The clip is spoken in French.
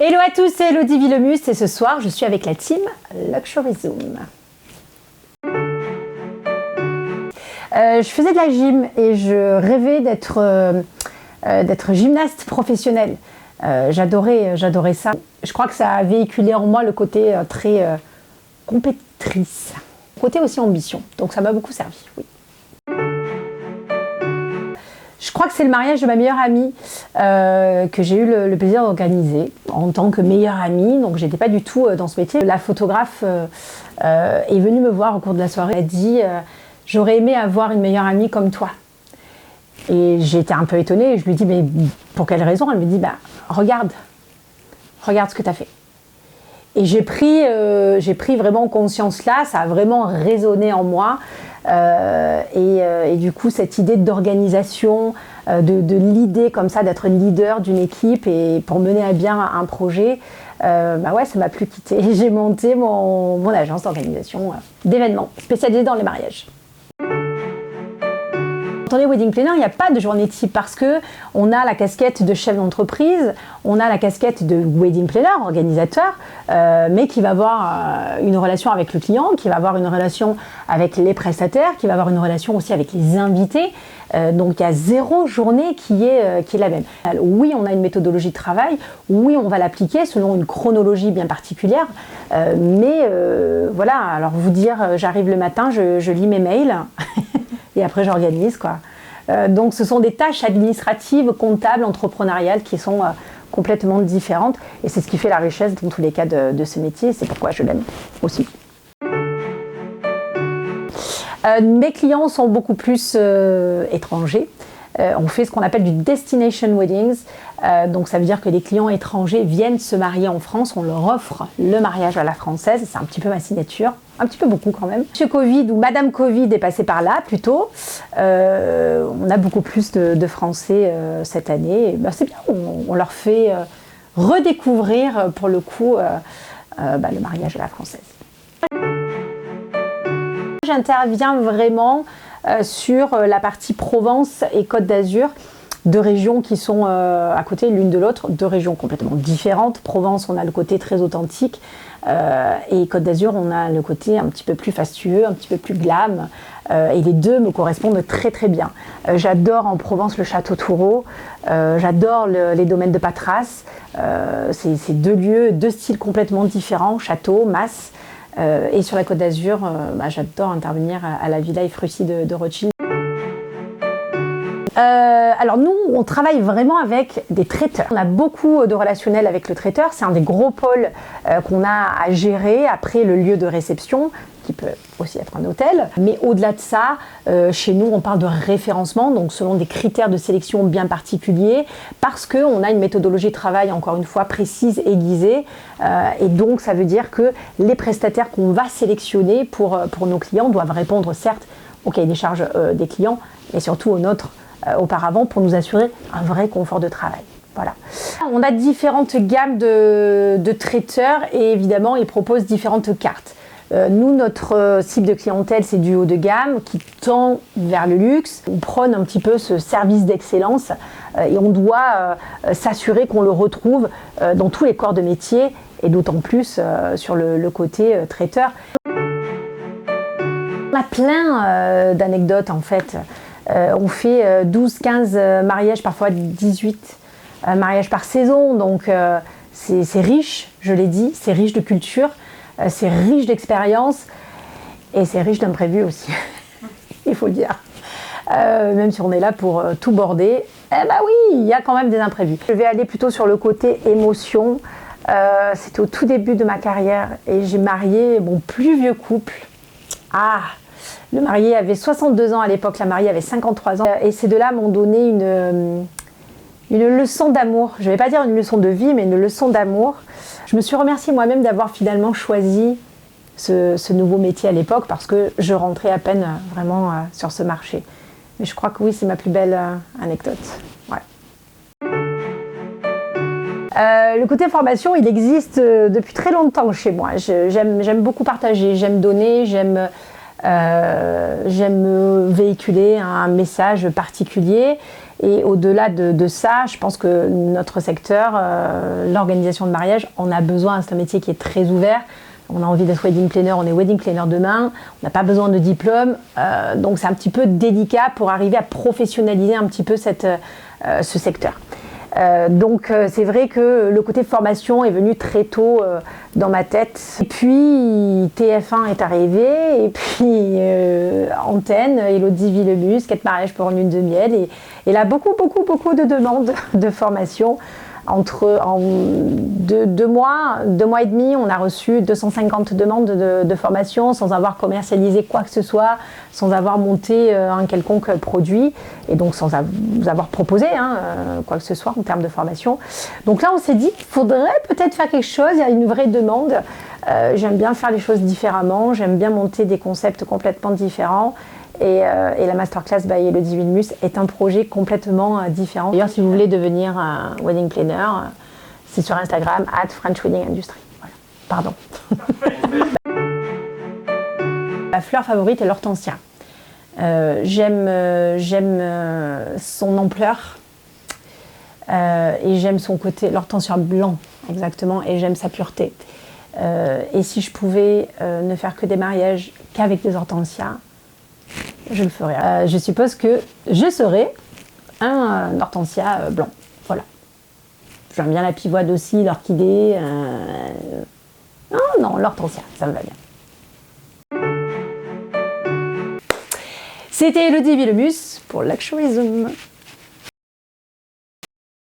Hello à tous, c'est Elodie Villemus et ce soir je suis avec la team Luxury Zoom. Je faisais de la gym et je rêvais d'être gymnaste professionnelle. J'adorais ça. Je crois que ça a véhiculé en moi le côté très compétitrice. Le côté aussi ambition, donc ça m'a beaucoup servi, oui. Je crois que c'est le mariage de ma meilleure amie que j'ai eu le plaisir d'organiser en tant que meilleure amie. Donc j'étais pas du tout dans ce métier. La photographe est venue me voir au cours de la soirée. Elle a dit j'aurais aimé avoir une meilleure amie comme toi. Et j'étais un peu étonnée. Je lui dis mais pour quelle raison? Elle me dit regarde ce que tu as fait. Et j'ai pris vraiment conscience là. Ça a vraiment résonné en moi. Et du coup, cette idée d'organisation, de l'idée comme ça, d'être leader d'une équipe et pour mener à bien un projet, ouais, ça m'a plus quitté. J'ai monté mon agence d'organisation d'événements spécialisée dans les mariages. Dans les wedding planners, il n'y a pas de journée type parce que on a la casquette de chef d'entreprise, on a la casquette de wedding planner, organisateur, mais qui va avoir une relation avec le client, qui va avoir une relation avec les prestataires, qui va avoir une relation aussi avec les invités. Donc il y a zéro journée qui est la même. Alors, oui, on a une méthodologie de travail, oui, on va l'appliquer selon une chronologie bien particulière, mais voilà, alors vous dire, j'arrive le matin, je lis mes mails. Et après, j'organise, quoi. Donc, ce sont des tâches administratives, comptables, entrepreneuriales qui sont complètement différentes. Et c'est ce qui fait la richesse, dans tous les cas, de ce métier. C'est pourquoi je l'aime aussi. Mes clients sont beaucoup plus étrangers. On fait ce qu'on appelle du destination weddings. Donc ça veut dire que les clients étrangers viennent se marier en France. On leur offre le mariage à la française. C'est un petit peu ma signature. Un petit peu beaucoup quand même. Monsieur Covid ou Madame Covid est passé par là plutôt. On a beaucoup plus de Français cette année. C'est bien, on leur fait redécouvrir pour le coup le mariage à la française. J'interviens vraiment sur la partie Provence et Côte d'Azur, deux régions qui sont à côté l'une de l'autre, deux régions complètement différentes. Provence, on a le côté très authentique et Côte d'Azur, on a le côté un petit peu plus fastueux, un petit peu plus glam. Et les deux me correspondent très très bien. J'adore en Provence le château Toureau, j'adore les domaines de Patras. C'est deux lieux, deux styles complètement différents, château, mas. Et sur la Côte d'Azur, j'adore intervenir à la Villa Efrussi de Rothschild. Alors nous, on travaille vraiment avec des traiteurs. On a beaucoup de relationnel avec le traiteur. C'est un des gros pôles qu'on a à gérer après le lieu de réception, qui peut aussi être un hôtel. Mais au-delà de ça, chez nous, on parle de référencement, donc selon des critères de sélection bien particuliers, parce qu'on a une méthodologie de travail, encore une fois, précise, aiguisée. Et donc, ça veut dire que les prestataires qu'on va sélectionner pour nos clients doivent répondre, certes, au cahier des charges des clients, mais surtout au nôtre auparavant pour nous assurer un vrai confort de travail. Voilà. On a différentes gammes de traiteurs et évidemment, ils proposent différentes cartes. Nous, notre cible de clientèle, c'est du haut de gamme qui tend vers le luxe. On prône un petit peu ce service d'excellence et on doit s'assurer qu'on le retrouve dans tous les corps de métier et d'autant plus sur le côté traiteur. On a plein d'anecdotes en fait. On fait 12-15 mariages, parfois 18 mariages par saison, donc c'est riche, je l'ai dit, c'est riche de culture, c'est riche d'expérience et c'est riche d'imprévus aussi, il faut le dire. Même si on est là pour tout border, oui, il y a quand même des imprévus. Je vais aller plutôt sur le côté émotion. C'était au tout début de ma carrière et j'ai marié mon plus vieux couple. Le marié avait 62 ans à l'époque, la mariée avait 53 ans. Et ces deux-là m'ont donné une leçon d'amour. Je ne vais pas dire une leçon de vie, mais une leçon d'amour. Je me suis remerciée moi-même d'avoir finalement choisi ce nouveau métier à l'époque parce que je rentrais à peine vraiment sur ce marché. Mais je crois que oui, c'est ma plus belle anecdote. Ouais. Le côté formation, il existe depuis très longtemps chez moi. J'aime beaucoup partager, j'aime donner, j'aime J'aime véhiculer un message particulier. Et au-delà de ça, je pense que notre secteur, l'organisation de mariage, on a besoin, c'est un métier qui est très ouvert. On a envie d'être wedding planner, on est wedding planner demain, on n'a pas besoin de diplôme, donc c'est un petit peu délicat pour arriver à professionnaliser un petit peu ce secteur. Donc c'est vrai que le côté formation est venu très tôt dans ma tête. Et puis TF1 est arrivé, et puis Antenne, Élodie Villemus, 4 mariages pour une lune de miel, et là beaucoup de demandes de formation. En 2 mois et demi, on a reçu 250 demandes de formation sans avoir commercialisé quoi que ce soit, sans avoir monté un quelconque produit et donc sans avoir proposé quoi que ce soit en termes de formation. Donc là, on s'est dit qu'il faudrait peut-être faire quelque chose, il y a une vraie demande. J'aime bien faire les choses différemment, j'aime bien monter des concepts complètement différents. Et la Masterclass by Élodie Villemus est un projet complètement différent. D'ailleurs, si vous voulez devenir un wedding planner, c'est sur Instagram, @FrenchWeddingIndustry. Voilà. Pardon. Ma fleur favorite est l'hortensia. J'aime son ampleur et j'aime son côté, l'hortensia blanc exactement, et j'aime sa pureté. Et si je pouvais ne faire que des mariages qu'avec des hortensias, je le ferai. Je suppose que je serai un hortensia blanc. Voilà. J'aime bien la pivoine aussi, l'orchidée. Non, l'hortensia, ça me va bien. C'était Élodie Villemus pour Luxury Zoom.